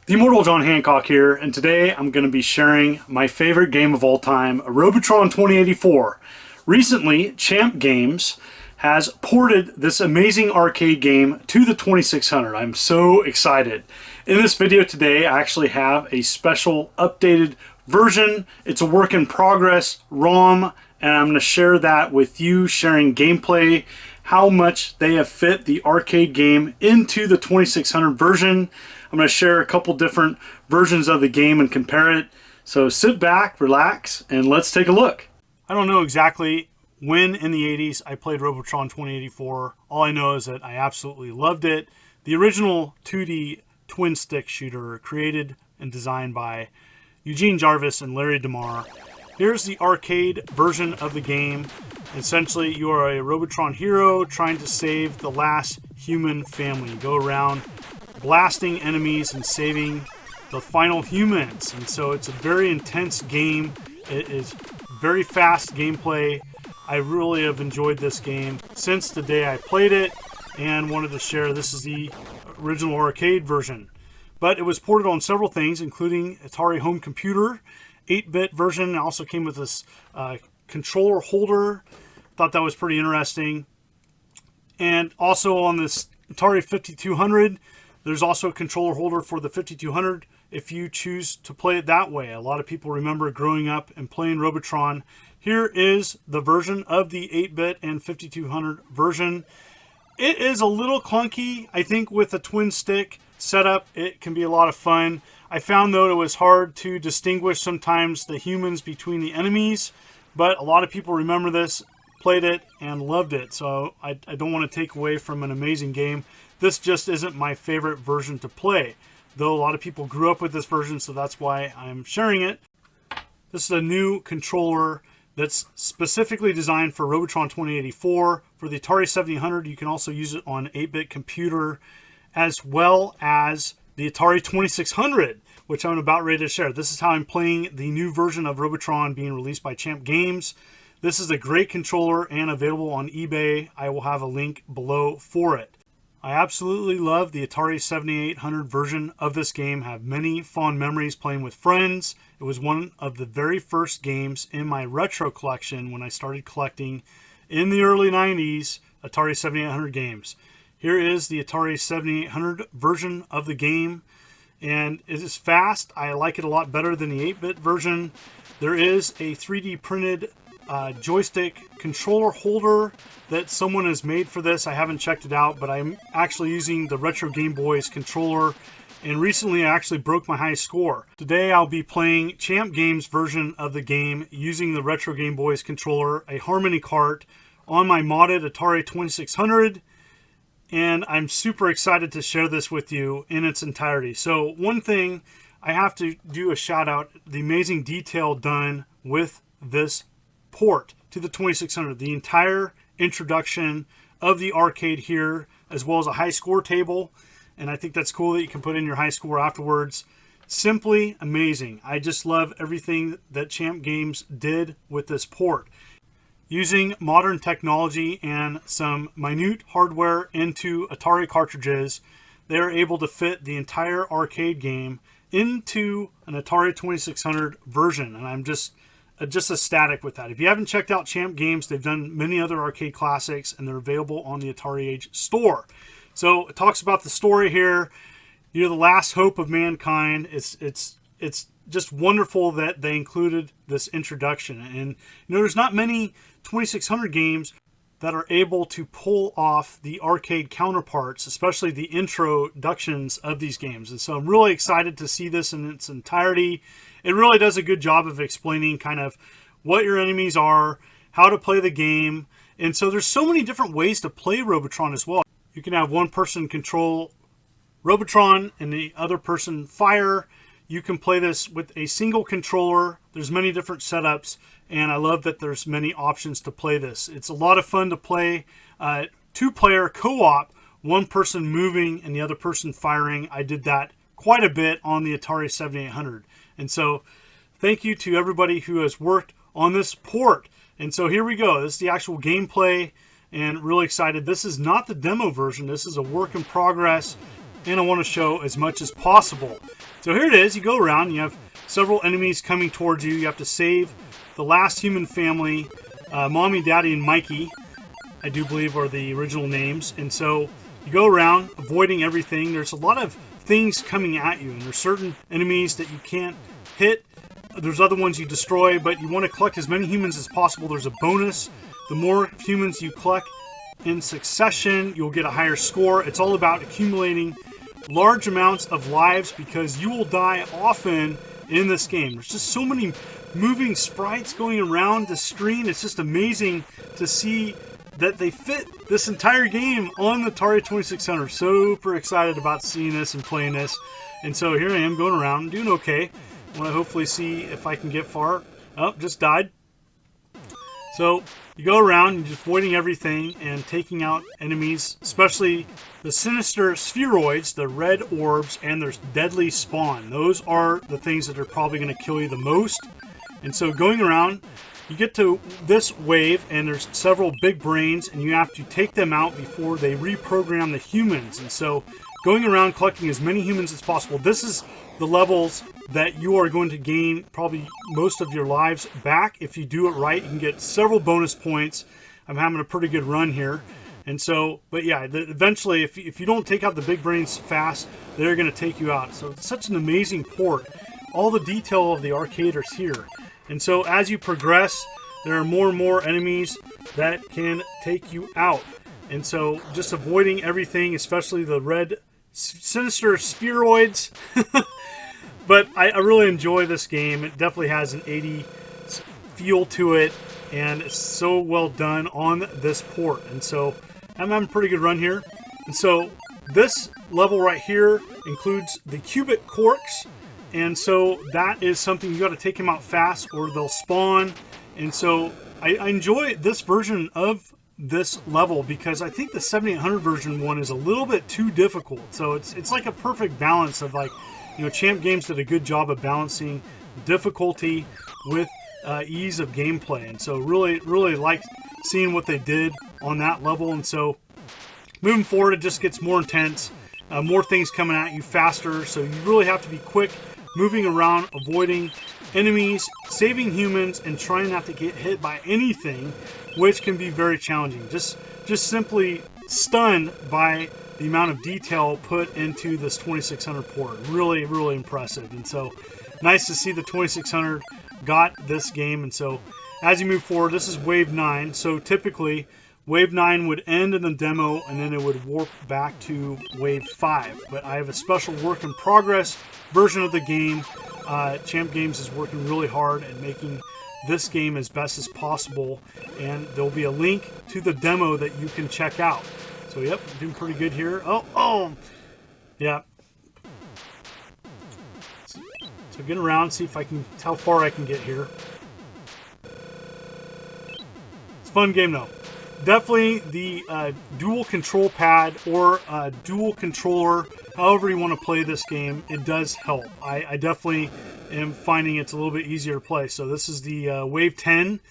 The Immortal John Hancock here, and today I'm going to be sharing my favorite game of all time, Robotron 2084. Recently, Champ Games has ported this amazing arcade game to the 2600. I'm so excited. In this video today, I actually have a special updated version. It's a work in progress ROM, and I'm going to share that with you, sharing gameplay, how much they have fit the arcade game into the 2600 version. I'm going to share a couple different versions of the game and compare it. So sit back, relax, and let's take a look. I don't know exactly when in the 80s I played Robotron 2084. All I know is that I absolutely loved it. The original 2D twin stick shooter created and designed by Eugene Jarvis and Larry DeMar. Here's the arcade version of the game. Essentially, you are a Robotron hero trying to save the last human family. You go around blasting enemies and saving the final humans. And so it's a very intense game. It is very fast gameplay. I really have enjoyed this game since the day I played it and wanted to share. This is the original arcade version. But it was ported on several things, including Atari home computer, 8-bit version. It also came with this controller holder. Thought that was pretty interesting. And also on this Atari 5200, there's also a controller holder for the 5200 if you choose to play it that way. A lot of people remember growing up and playing Robotron. Here is the version of the 8-bit and 5200 version. It is a little clunky. I think with a twin stick setup, it can be a lot of fun. I found, though, it was hard to distinguish sometimes the humans between the enemies, but a lot of people remember this, played it, and loved it. So I don't want to take away from an amazing game. This just isn't my favorite version to play, though a lot of people grew up with this version, so that's why I'm sharing it. This is a new controller that's specifically designed for Robotron 2084. For the Atari 7800, you can also use it on 8-bit computer, as well as the Atari 2600, which I'm about ready to share. This is how I'm playing the new version of Robotron being released by Champ Games. This is a great controller and available on eBay. I will have a link below for it. I absolutely love the Atari 7800 version of this game. I have many fond memories playing with friends. It was one of the very first games in my retro collection when I started collecting in the early 90s Atari 7800 games. Here is the Atari 7800 version of the game, and it is fast. I like it a lot better than the 8-bit version. There is a 3D printed joystick controller holder that someone has made for this. I haven't checked it out, but I'm actually using the Retro Game Boys controller, and recently I actually broke my high score. Today I'll be playing Champ Games version of the game using the Retro Game Boys controller, a Harmony cart, on my modded Atari 2600, and I'm super excited to share this with you in its entirety. So one thing, I have to do a shout out, the amazing detail done with this port to the 2600. The entire introduction of the arcade here, as well as a high score table, and I think that's cool that you can put in your high score afterwards. Simply amazing. I just love everything that Champ Games did with this port. Using modern technology and some minute hardware into Atari cartridges, they're able to fit the entire arcade game into an Atari 2600 version, and I'm just ecstatic with that. If you haven't checked out Champ Games, they've done many other arcade classics, and they're available on the Atari Age store. So it talks about the story here. You're the last hope of mankind. It's just wonderful that they included this introduction. And there's not many 2600 games that are able to pull off the arcade counterparts, especially the introductions of these games. And so I'm really excited to see this in its entirety. It really does a good job of explaining kind of what your enemies are, how to play the game. And so there's so many different ways to play Robotron as well. You can have one person control Robotron and the other person fire. You can play this with a single controller. There's many different setups, and I love that there's many options to play this. It's a lot of fun to play two-player co-op, one person moving and the other person firing. I did that quite a bit on the Atari 7800. And so thank you to everybody who has worked on this port. And so here we go. This is the actual gameplay, and really excited. This is not the demo version. This is a work in progress. and I want to show as much as possible. So here it is. You go around. You have several enemies coming towards you. You have to save the last human family. Mommy, Daddy, and Mikey, I do believe, are the original names. And so you go around avoiding everything. There's a lot of things coming at you, and there's certain enemies that you can't hit. There's other ones you destroy, but you want to collect as many humans as possible. There's a bonus. The more humans you collect in succession, you'll get a higher score. It's all about accumulating large amounts of lives because you will die often in this game. There's just so many moving sprites going around the screen. It's just amazing to see that they fit this entire game on the Atari 2600. Super excited about seeing this and playing this. And so here I am going around, doing okay. I want to hopefully see if I can get far. Oh, just died. So you go around, you're just avoiding everything and taking out enemies, especially the sinister spheroids, the red orbs, and there's deadly spawn. Those are the things that are probably going to kill you the most. And so going around, you get to this wave, and there's several big brains, and you have to take them out before they reprogram the humans. And so going around collecting as many humans as possible. This is the levels that you are going to gain probably most of your lives back. If you do it right, you can get several bonus points. I'm having a pretty good run here. And so, but yeah, eventually, if you don't take out the big brains fast, they're going to take you out. So it's such an amazing port. All the detail of the arcade is here. And so as you progress, there are more and more enemies that can take you out. And so just avoiding everything, especially the red sinister spheroids. But I really enjoy this game. It definitely has an 80s feel to it, and it's so well done on this port. And so I'm having a pretty good run here. And so this level right here includes the cubic corks, and so that is something you got to take them out fast or they'll spawn. And so I enjoy this version of this level because I think the 7800 version one is a little bit too difficult. So it's like a perfect balance of, like, you know, Champ Games did a good job of balancing difficulty with ease of gameplay. And so really like seeing what they did on that level. And so moving forward, it just gets more intense, more things coming at you faster. So you really have to be quick, moving around, avoiding enemies, saving humans, and trying not to get hit by anything, which can be very challenging. Just simply stunned by the amount of detail put into this 2600 port. Really impressive. And so nice to see the 2600 got this game. And so as you move forward, this is wave 9. So typically wave 9 would end in the demo and then it would warp back to wave 5. But I have a special work in progress version of the game. Champ Games is working really hard at making this game as best as possible, and there'll be a link to the demo that you can check out. So yep, I'm doing pretty good here. Oh, yeah. So get around, see if I can, how far I can get here. It's a fun game though. Definitely the dual control pad or dual controller, however you want to play this game, it does help. I definitely am finding it's a little bit easier to play. So this is the Wave 10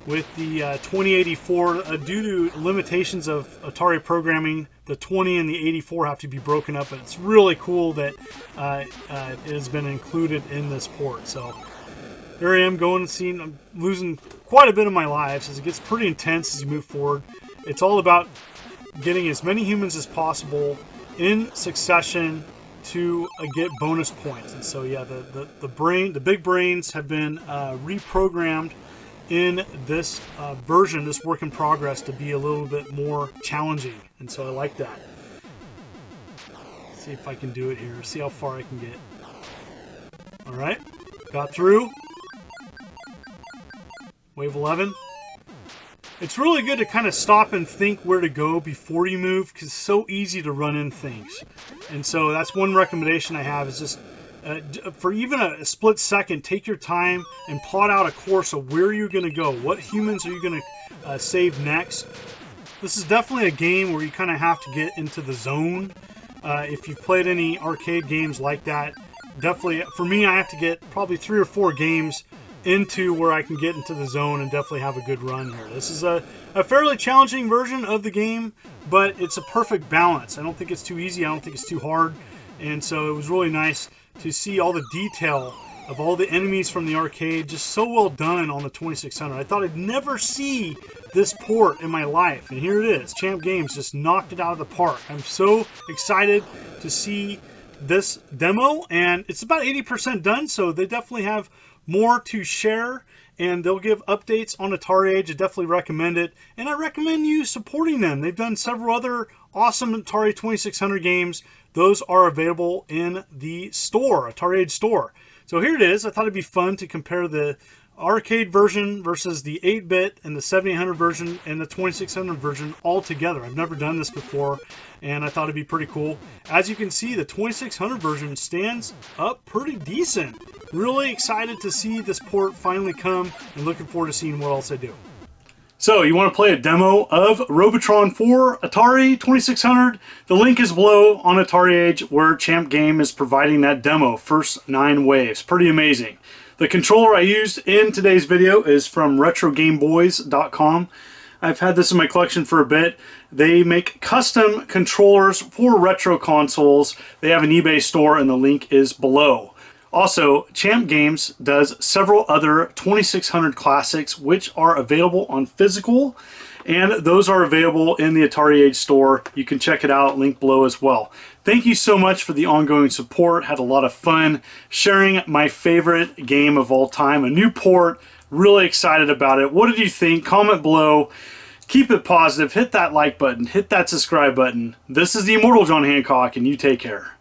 with the 2084. Due to limitations of Atari programming, the 20 and the 84 have to be broken up, but it's really cool that it has been included in this port. So there I am going and seeing, I'm losing quite a bit of my lives as it gets pretty intense as you move forward. It's all about getting as many humans as possible in succession to get bonus points. And so yeah, the big brains have been reprogrammed in this version, this work in progress, to be a little bit more challenging. And so I like that. Let's see if I can do it here. See how far I can get. All right, got through. Wave 11. It's really good to kind of stop and think where to go before you move, because it's so easy to run in things. And so that's one recommendation I have, is just for even a split second, take your time and plot out a course of where you're going to go. What humans are you going to save next? This is definitely a game where you kind of have to get into the zone. If you've played any arcade games like that, definitely, for me, I have to get probably 3 or 4 games into where I can get into the zone and definitely have a good run here. This is a fairly challenging version of the game, but it's a perfect balance. I don't think it's too easy. I don't think it's too hard. And so it was really nice to see all the detail of all the enemies from the arcade, just so well done on the 2600. I thought I'd never see this port in my life, and here it is. Champ Games just knocked it out of the park. I'm so excited to see this demo, and it's about 80% done, so they definitely have more to share, and they'll give updates on Atari Age. I definitely recommend it, and I recommend you supporting them. They've done several other awesome Atari 2600 games. Those are available in the store, Atari Age store. So here it is. I thought it'd be fun to compare the arcade version versus the 8-bit and the 7800 version and the 2600 version all together. I've never done this before, and I thought it'd be pretty cool. As you can see, the 2600 version stands up pretty decent. Really excited to see this port finally come, and looking forward to seeing what else they do. So, you want to play a demo of Robotron 4 Atari 2600? The link is below on Atari Age, where Champ Game is providing that demo, first 9 waves. Pretty amazing. The controller I used in today's video is from RetroGameBoys.com. I've had this in my collection for a bit. They make custom controllers for retro consoles. They have an eBay store, and the link is below. Also, Champ Games does several other 2600 classics which are available on physical, and those are available in the Atari Age store. You can check it out, link below as well. Thank you so much for the ongoing support. Had a lot of fun sharing my favorite game of all time, a new port. Really excited about it. What did you think? Comment below. Keep it positive. Hit that like button. Hit that subscribe button. This is the Immortal John Hancock, and you take care.